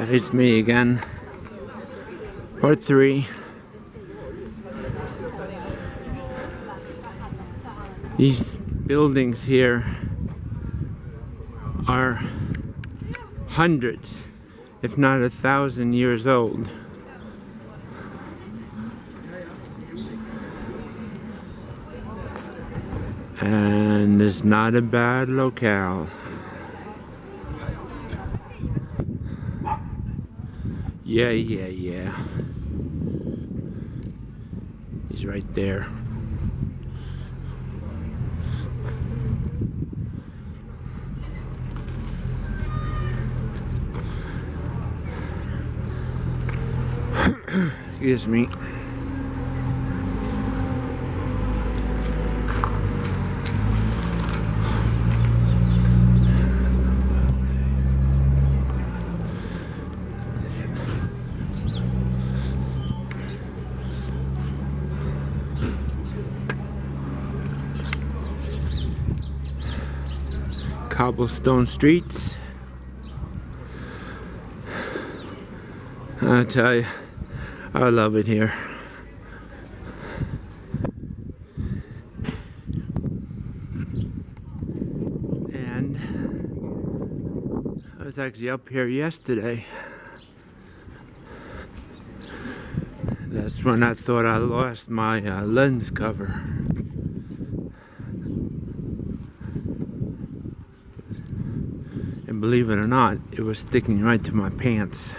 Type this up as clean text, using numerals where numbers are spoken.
It's me again. Part 3. These buildings here are hundreds, if not 1,000 years old. And it's not a bad locale. Yeah. He's right there. Excuse me. Cobblestone streets. I tell you, I love it here. And I was actually up here yesterday. That's when I thought I lost my lens cover. And believe it or not, it was sticking right to my pants.